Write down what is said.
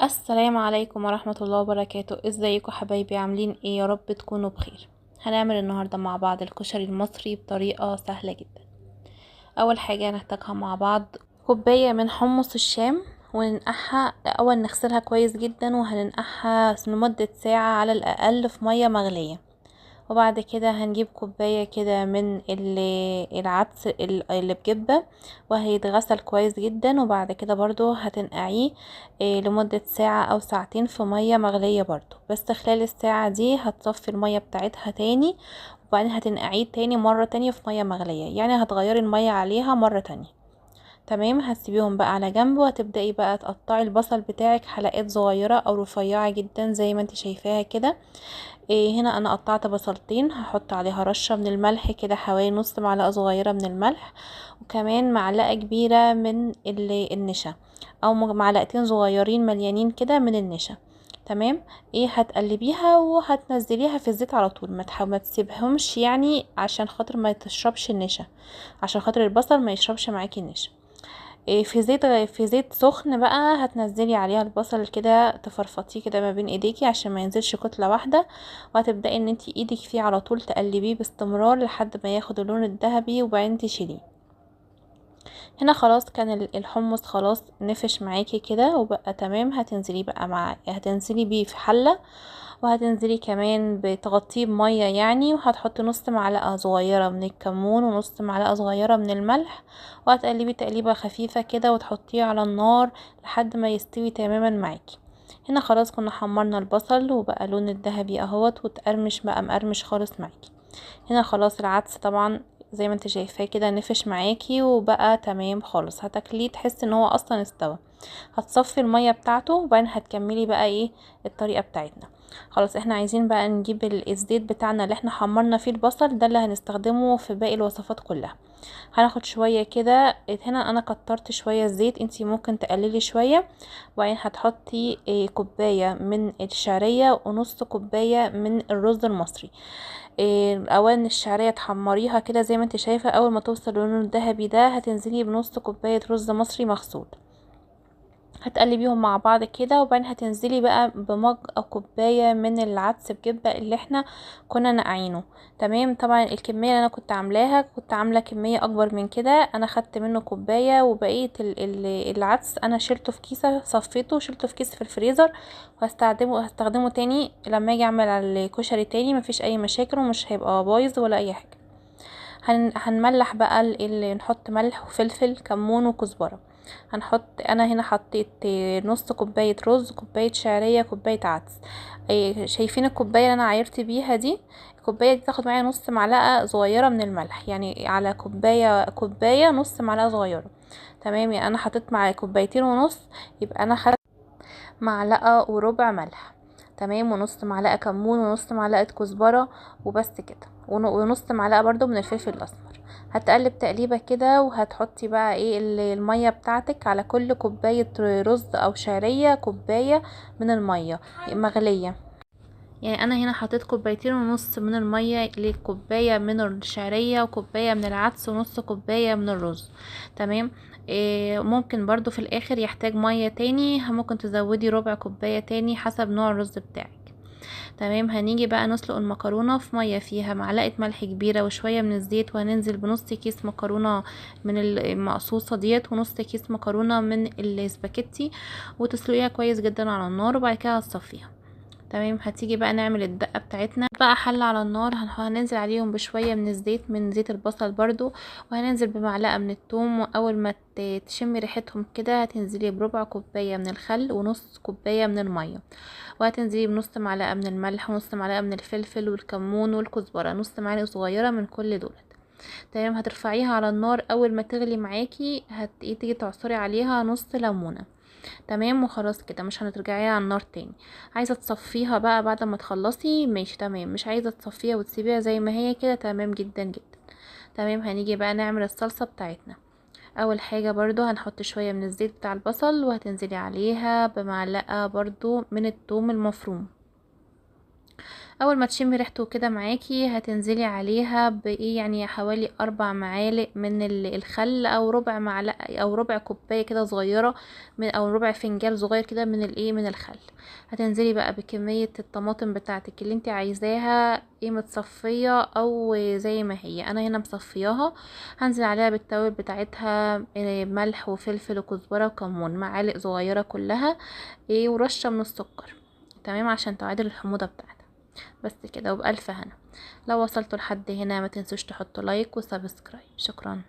السلام عليكم ورحمة الله وبركاته. ازيكم حبايبي؟ عاملين ايه؟ يا رب تكونوا بخير. هنعمل النهاردة مع بعض الكشري المصري بطريقة سهلة جدا. اول حاجة هنحتاجها مع بعض كوباية من حمص الشام، وننقعها الاول، نغسلها كويس جدا وهننقعها لمدة ساعة على الاقل في مية مغلية. وبعد كده هنجيب كوباية كده من العدس اللي بجبة، وهيتغسل كويس جدا. وبعد كده برضو هتنقعيه لمدة ساعة او ساعتين في مية مغلية برضو، بس خلال الساعة دي هتصفي المية بتاعتها تاني، وبعدين هتنقعيه تاني مرة تانية في مية مغلية، يعني هتغيري المية عليها مرة تانية. تمام، هتسيبيهم بقى على جنب، وهتبدأي بقى تقطعي البصل بتاعك حلقات صغيرة او رفيعة جدا زي ما انت شايفاها كده. هنا انا قطعت بصلتين، هحط عليها رشة من الملح كده، حوالي نص معلقة صغيرة من الملح، وكمان معلقة كبيرة من النشا، او معلقتين صغيرين مليانين كده من النشا. تمام. هتقلبيها وهتنزليها في الزيت على طول، ما تسيبهمش يعني، عشان خاطر ما تشربش النشا، عشان خاطر البصل ما يشربش معاكي النشا. في زيت سخن بقى هتنزلي عليها البصل كده، تفرفطيه كده ما بين ايديكي عشان ما ينزلش كتلة واحدة، وهتبدأي ان انتي ايدك فيه على طول تقلبيه باستمرار لحد ما ياخد اللون الذهبي، وبعدين تشيليه. هنا خلاص كان الحمص خلاص نفش معاكي كده وبقى تمام. هتنزلي بيه في حلة، وهتنزلي كمان بتغطيه بمية يعني، وهتحطي نص معلقة صغيرة من الكمون ونص معلقة صغيرة من الملح، وهتقلبي تقليبة خفيفة كده وتحطيه على النار لحد ما يستوي تماما معاكي. هنا خلاص كنا حمرنا البصل وبقى لون الذهبي اهوت، وتقرمش بقى مقرمش خالص معاكي. هنا خلاص العدس طبعا زي ما انت شايفاه كده نفش معاكي وبقى تمام خالص، هتاكليه تحس ان هو اصلا استوى. هتصفي المية بتاعته، وبعدين هتكملي بقى الطريقة بتاعتنا. خلاص احنا عايزين بقى نجيب الزيت بتاعنا اللي احنا حمرنا فيه البصل ده، اللي هنستخدمه في باقي الوصفات كلها. هناخد شوية كده، هنا انا كترت شوية الزيت، انتي ممكن تقللي شوية. وبعدين هتحطي كوباية من الشعرية ونص كوباية من الرز المصري. الاوان الشعريه تحمريها كده زي ما انت شايفه، اول ما توصل للون الذهبي ده هتنزلي بنص كوبايه رز مصري مغسول، هتقلبيهم مع بعض كده. وبعدين هتنزلي بقى بمج او كوبايه من العدس بجبه اللي احنا كنا نقعينه. تمام. طبعا الكميه اللي انا كنت عاملاها، كنت عامله كميه اكبر من كده، انا خدت منه كوبايه، وبقيه العدس انا شلته في كيسه، صفيته وشلته في كيس في الفريزر، وهستخدمه تاني لما اجي اعمل على الكشري تاني، مفيش اي مشاكل ومش هيبقى بايظ ولا اي حاجه. هنملح بقى اللي نحط ملح وفلفل كمون وكزبره. انا هنا حطيت نص كوبايه رز، كوبايه شعريه، كوبايه عدس. شايفين الكوبايه اللي انا عايرت بيها دي؟ الكوبايه دي تاخد معايا نص معلقه صغيره من الملح، يعني على كوبايه نص معلقه صغيره. تمام، يعني انا حطيت مع كوبايتين ونص، يبقى انا خدت معلقة وربع ملح. تمام، ونص معلقة كمون، ونص معلقة كزبرة، وبس كده، ونص معلقة برضو من الفلفل الأسمر. هتقلب تقليبة كده، وهتحطي بقى المية بتاعتك على كل كوباية رز أو شعرية كوباية من المية مغلية. يعني انا هنا حطيت كوبايتين ونص من المية لكوباية من الشعرية، وكوباية من العدس، ونص كوباية من الرز. تمام. ممكن برضو في الاخر يحتاج مية تاني، ممكن تزودي ربع كوباية تاني حسب نوع الرز بتاعك. تمام. هنيجي بقى نسلق المكرونة في مية فيها معلقة ملح كبيرة وشوية من الزيت، وهننزل بنص كيس مكرونة من المقصوصة ديت، ونص كيس مكرونة من السباكيتي، وتسلقيها كويس جدا على النار، وبعد كده هتصفيها. تمام. هتيجي بقى نعمل الدقة بتاعتنا بقى، حلة على النار، هننزل عليهم بشوية من الزيت، من زيت البصل برضو، وهننزل بمعلقة من الثوم، واول ما تشمي ريحتهم كده هتنزلي بربع كوباية من الخل ونص كوباية من المية، وهتنزلي بنص معلقة من الملح ونص معلقة من الفلفل والكمون والكزبرة، نص معلقة صغيرة من كل دول. تمام. هترفعيها على النار، اول ما تغلي معاكي تيجي تعصري عليها نص ليمونة. تمام. وخلاص كده مش هنرجعيها على النار تاني. عايزه تصفيها بقى بعد ما تخلصي ماشي تمام، مش عايزه تصفيها وتسيبيها زي ما هي كده تمام جدا جدا. تمام. هنيجي بقى نعمل الصلصه بتاعتنا. اول حاجه برضو هنحط شويه من الزيت بتاع البصل، وهتنزلي عليها بمعلقه برضو من الثوم المفروم. اول ما تشمي ريحته كده معاكي هتنزلي عليها بايه، يعني حوالي 4 معالق من الخل، او ربع معلقه او ربع كوبايه كده صغيره من، او ربع فنجان صغير كده من الايه من الخل. هتنزلي بقى بكميه الطماطم بتاعتك اللي انت عايزاها، ايه متصفيه او زي ما هي، انا هنا مصفياها. هنزل عليها بالتوابل بتاعتها، ملح وفلفل وكزبره وكمون معالق صغيره كلها، ايه ورشه من السكر، تمام، عشان تعادل الحموضه بتاعتها. بس كده وبألف هنا. لو وصلتوا لحد هنا ما تنسوش تحطوا لايك وسبسكرايب. شكرا.